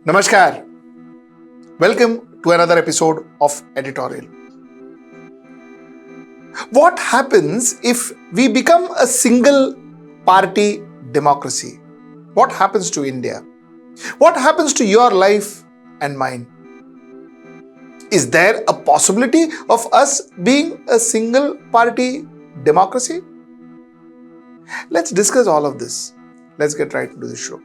Namaskar. Welcome to another episode of Editorial. What happens if we become a single party democracy? What happens to India? What happens to your life and mine? Is there a possibility of us being a single party democracy? Let's discuss all of this. Let's get right into the show.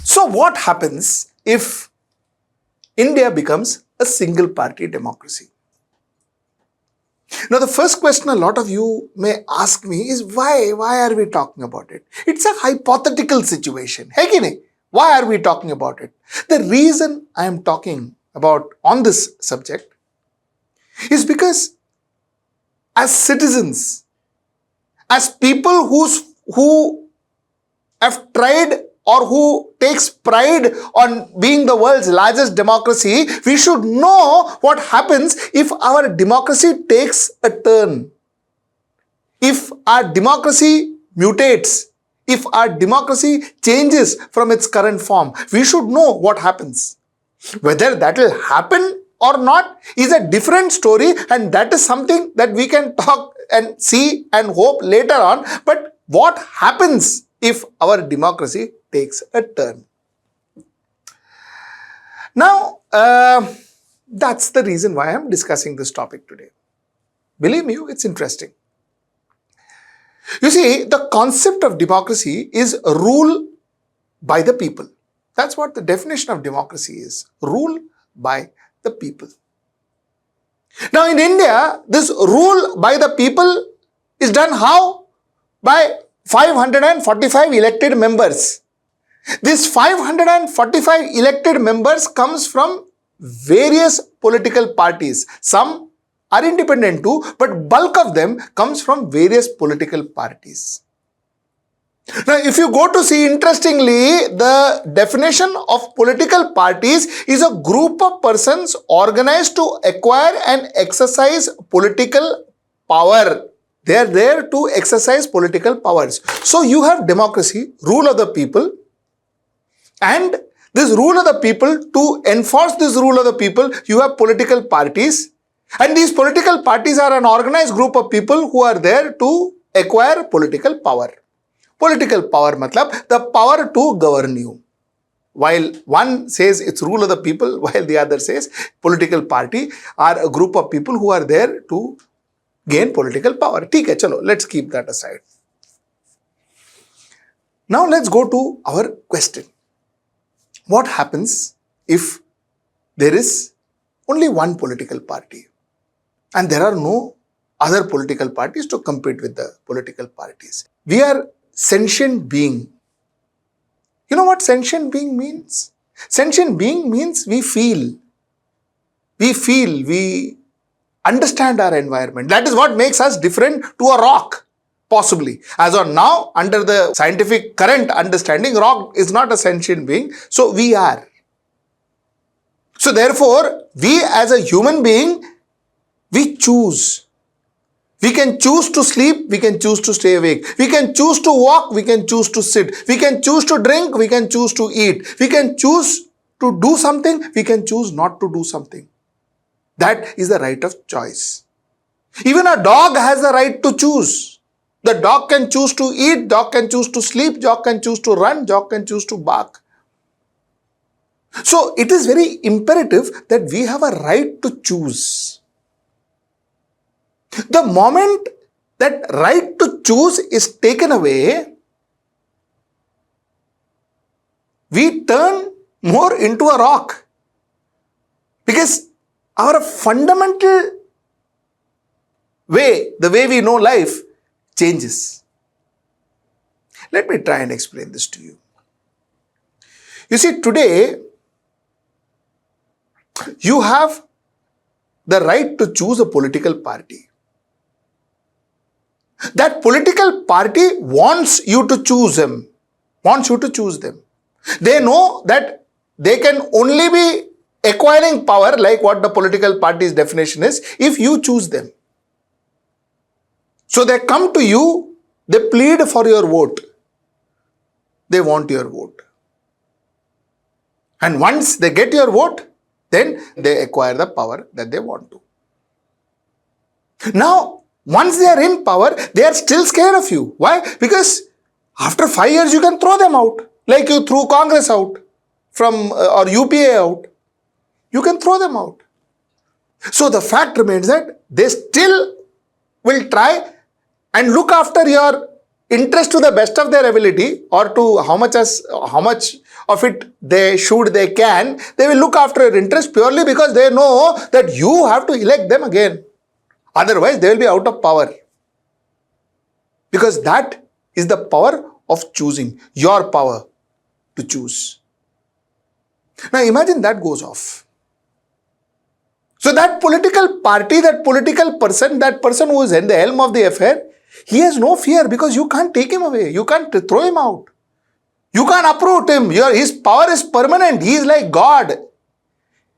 So what happens if India becomes a single party democracy? Now the first question a lot of you may ask me is why are we talking about it? It's a hypothetical situation. Hai ki nahi? Why are we talking about it? The reason I am talking about on this subject is because as citizens, as people who have tried or who takes pride on being the world's largest democracy, we should know what happens if our democracy takes a turn. If our democracy mutates, if our democracy changes from its current form, we should know what happens. Whether that will happen or not is a different story, and that is something that we can talk and see and hope later on. But what happens if our democracy takes a turn? Now, that's the reason why I'm discussing this topic today. Believe me, it's interesting. You see, the concept of democracy is rule by the people. That's what the definition of democracy is. Rule by the people. Now in India, this rule by the people is done how? By 545 elected members. These 545 elected members comes from various political parties. Some are independent too, but bulk of them comes from various political parties. Now, if you go to see, interestingly, the definition of political parties is a group of persons organized to acquire and exercise political power. They are there to exercise political powers. So you have democracy, rule of the people, and this rule of the people, to enforce this rule of the people, you have political parties. And these political parties are an organized group of people who are there to acquire political power. Political power matlab the power to govern you. While one says it's rule of the people, while the other says political party are a group of people who are there to gain political power. Theek hai, chalo, let's keep that aside. Now let's go to our question. What happens if there is only one political party and there are no other political parties to compete with the political parties? We are sentient being. You know what sentient being means? Sentient being means we feel. We understand our environment. That is what makes us different to a rock, possibly. As of now, under the scientific current understanding, rock is not a sentient being. So we are. So therefore, we as a human being, we choose. We can choose to sleep, we can choose to stay awake. We can choose to walk, we can choose to sit. We can choose to drink, we can choose to eat. We can choose to do something, we can choose not to do something. That is the right of choice. Even a dog has the right to choose. The dog can choose to eat, dog can choose to sleep, dog can choose to run, dog can choose to bark. So it is very imperative that we have a right to choose. The moment that right to choose is taken away, we turn more into a rock. Because our fundamental way, the way we know life, changes. Let me try and explain this to you. You see, today, you have the right to choose a political party. That political party wants you to choose them. They know that they can only be acquiring power, like what the political party's definition is, if you choose them. So they come to you, they plead for your vote. they want your vote. And once they get your vote, then they acquire the power that they want to. Now, once they are in power, they are still scared of you. Why? Because after 5 years, you can throw them out. Like you threw Congress out from or UPA out. You can throw them out. So the fact remains that they still will try and look after your interest to the best of their ability, or to how much of it they can. They will look after your interest purely because they know that you have to elect them again. Otherwise, they will be out of power. Because that is the power of choosing, your power to choose. Now imagine that goes off. So that political party, that political person, that person who is in the helm of the affair, he has no fear because you can't take him away. You can't throw him out. You can't uproot him. His power is permanent. He is like God.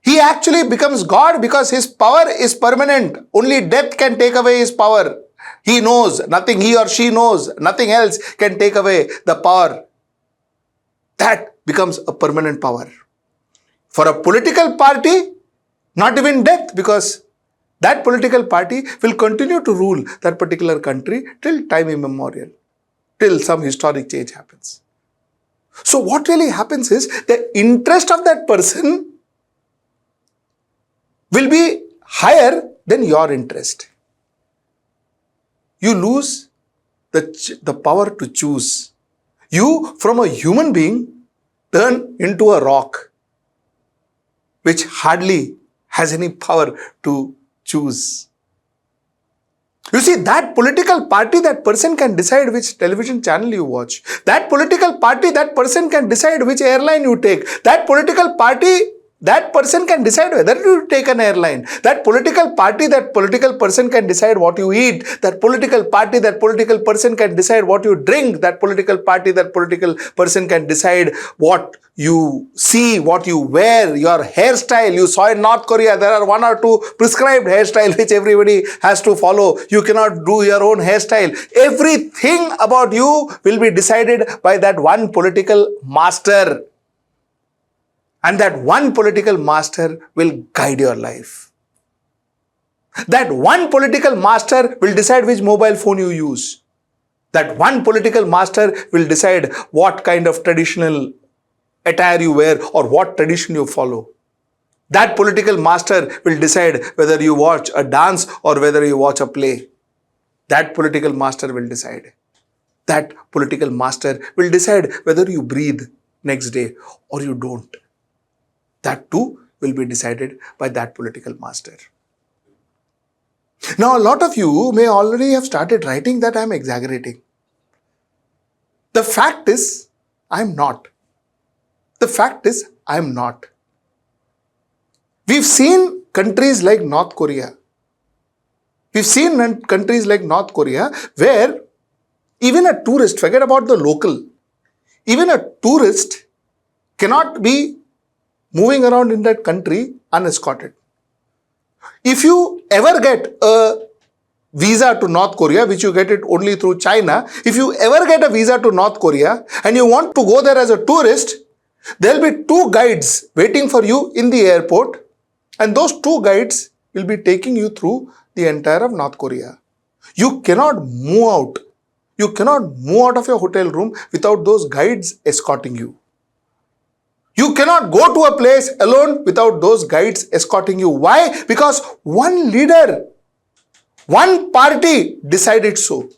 He actually becomes God because his power is permanent. Only death can take away his power. He knows nothing, he or she knows nothing else can take away the power. That becomes a permanent power. For a political party, not even death, because that political party will continue to rule that particular country till time immemorial, till some historic change happens. So what really happens is the interest of that person will be higher than your interest. You lose the power to choose. You, from a human being, turn into a rock, which hardly has any power to choose. You see, that political party, that person can decide which television channel you watch. That political party, that person can decide which airline you take. That political party, that person can decide whether you take an airline. That political party, that political person can decide what you eat. That political party, that political person can decide what you drink. That political party, that political person can decide what you see, what you wear, your hairstyle. You saw in North Korea, there are 1 or 2 prescribed hairstyles which everybody has to follow. You cannot do your own hairstyle. Everything about you will be decided by that one political master. And that one political master will guide your life. That one political master will decide which mobile phone you use. That one political master will decide what kind of traditional attire you wear or what tradition you follow. That political master will decide whether you watch a dance or whether you watch a play. That political master will decide. That political master will decide whether you breathe next day or you don't. That too will be decided by that political master. Now, a lot of you may already have started writing that I am exaggerating. The fact is, I am not. The fact is, I am not. We've seen countries like North Korea. We've seen countries like North Korea where even a tourist, forget about the local, even a tourist cannot be moving around in that country unescorted. If you ever get a visa to North Korea, which you get it only through China, if you ever get a visa to North Korea and you want to go there as a tourist, there will be 2 guides waiting for you in the airport, and those 2 guides will be taking you through the entire of North Korea. You cannot move out. You cannot move out of your hotel room without those guides escorting you. You cannot go to a place alone without those guides escorting you. Why? Because one leader, one party decided so.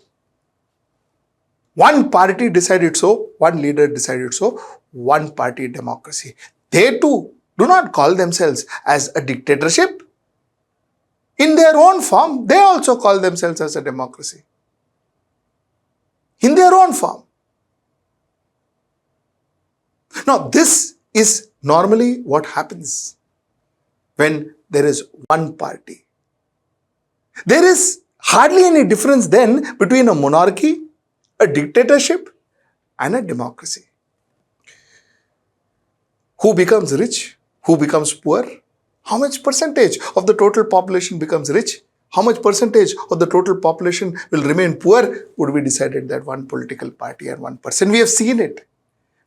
One party decided so, one leader decided so, one party democracy. They too do not call themselves as a dictatorship. In their own form, they also call themselves as a democracy. In their own form. Now, this is normally what happens when there is one party. There is hardly any difference then between a monarchy, a dictatorship, and a democracy. Who becomes rich? Who becomes poor? How much percentage of the total population becomes rich? How much percentage of the total population will remain poor would be decided that one political party and one person. We have seen it.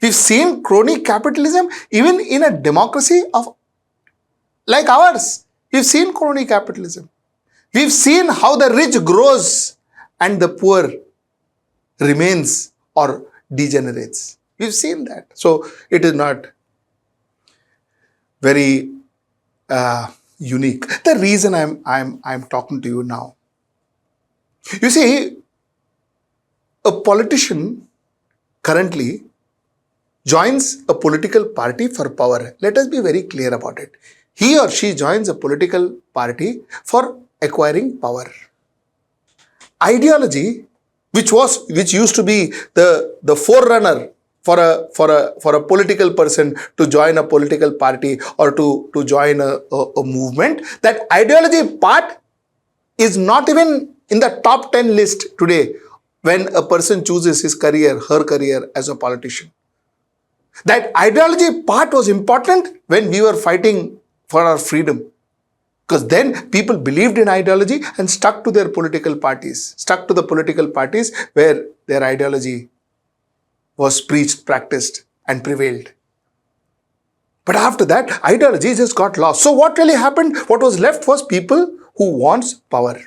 We've seen crony capitalism even in a democracy of like ours. We've seen crony capitalism. We've seen how the rich grows and the poor remains or degenerates. We've seen that. So it is not very unique. The reason I'm talking to you now. You see, a politician currently joins a political party for power. Let us be very clear about it. He or she joins a political party for acquiring power. Ideology, which used to be the forerunner for a political person to join a political party or to join a movement, that ideology part is not even in the top 10 list today when a person chooses his career, her career as a politician. That ideology part was important when we were fighting for our freedom. Because then people believed in ideology and stuck to their political parties, stuck to the political parties where their ideology was preached, practiced, and prevailed. But after that, ideology just got lost. So what really happened? What was left was people who wants power.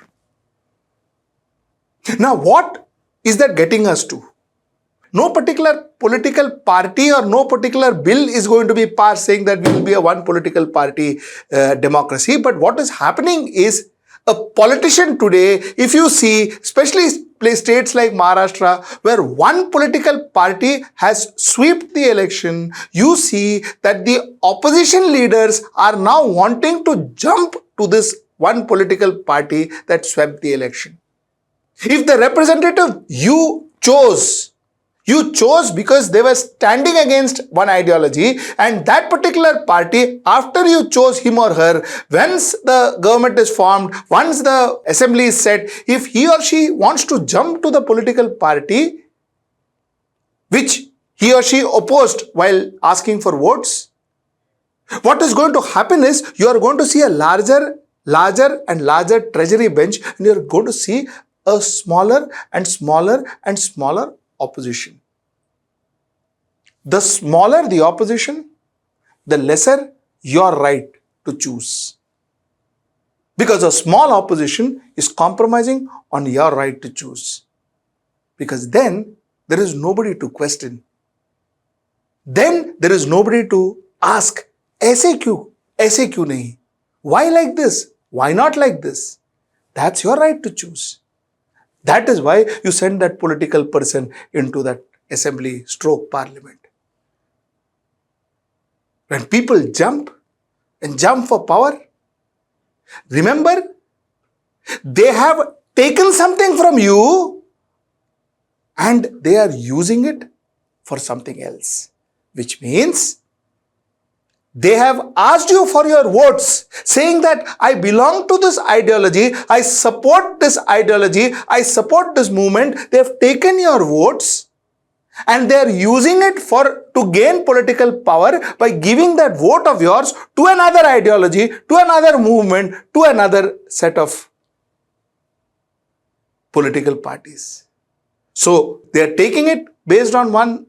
Now, what is that getting us to? No particular political party or no particular bill is going to be passed saying that we will be a one political party democracy. But what is happening is a politician today, if you see, especially states like Maharashtra, where one political party has swept the election, you see that the opposition leaders are now wanting to jump to this one political party that swept the election. If the representative you chose because they were standing against one ideology, and that particular party, after you chose him or her, once the government is formed, once the assembly is set, if he or she wants to jump to the political party which he or she opposed while asking for votes, what is going to happen is you are going to see a larger and larger treasury bench, and you are going to see a smaller and smaller and smaller opposition. The smaller the opposition, the lesser your right to choose. Because a small opposition is compromising on your right to choose. Because then there is nobody to question. Then there is nobody to ask, ऐसे क्यों नहीं? Why like this? Why not like this? That's your right to choose. That is why you send that political person into that assembly / parliament. When people jump for power, remember, they have taken something from you and they are using it for something else. Which means they have asked you for your votes, saying that I belong to this ideology, I support this ideology, I support this movement. They have taken your votes and they are using it to gain political power by giving that vote of yours to another ideology, to another movement, to another set of political parties. So they are taking it based on one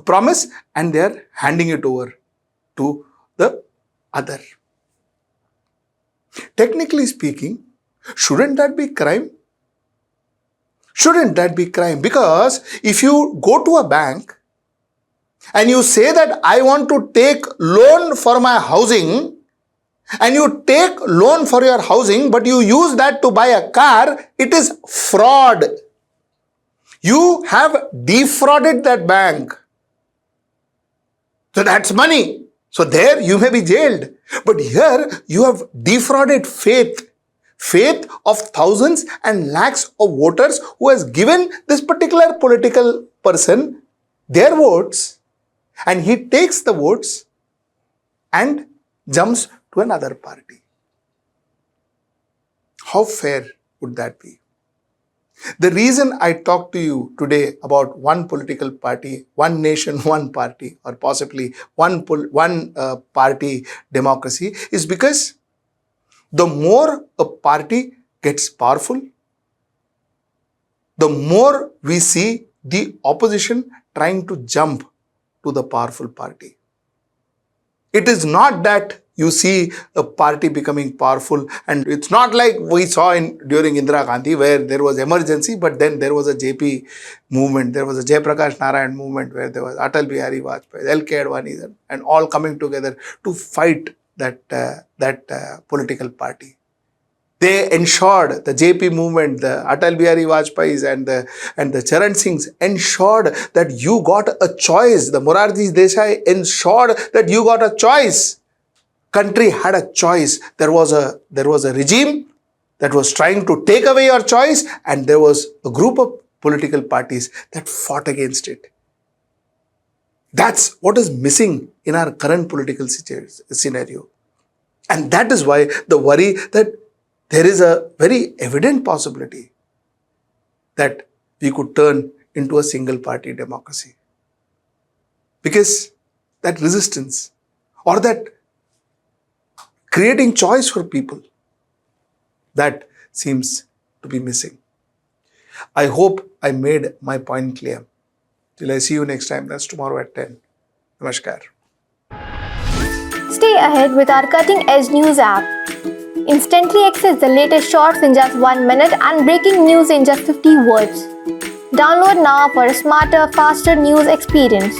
promise and they are handing it over to the other. Technically speaking, shouldn't that be crime? Shouldn't that be crime? Because if you go to a bank and you say that I want to take loan for my housing, and you take loan for your housing but you use that to buy a car, it is fraud. You have defrauded that bank. So that's money. So there you may be jailed. But here you have defrauded faith of thousands and lakhs of voters who has given this particular political person their votes, and he takes the votes and jumps to another party. How fair would that be? The reason I talk to you today about one political party, one nation, one party, or possibly one party democracy is because the more a party gets powerful, the more we see the opposition trying to jump to the powerful party. It is not that you see a party becoming powerful, and it's not like we saw during Indira Gandhi where there was emergency, but then there was a JP movement, there was a Jayaprakash Narayan movement where there was Atal Bihari Vajpayee, LK Advani, and all coming together to fight that political party. They ensured, the JP movement, the Atal Bihari Vajpayee's and the Charan Singhs ensured that you got a choice. The Morarji Desai ensured that you got a choice. Country had a choice. There was a regime that was trying to take away your choice, and there was a group of political parties that fought against it. That's what is missing in our current political scenario. And that is why the worry that there is a very evident possibility that we could turn into a single party democracy. Because that resistance, or that creating choice for people, that seems to be missing. I hope I made my point clear. Till I see you next time, that's tomorrow at 10. Namaskar. Stay ahead with our cutting edge news app. Instantly access the latest shorts in just 1 minute and breaking news in just 50 words. Download now for a smarter, faster news experience.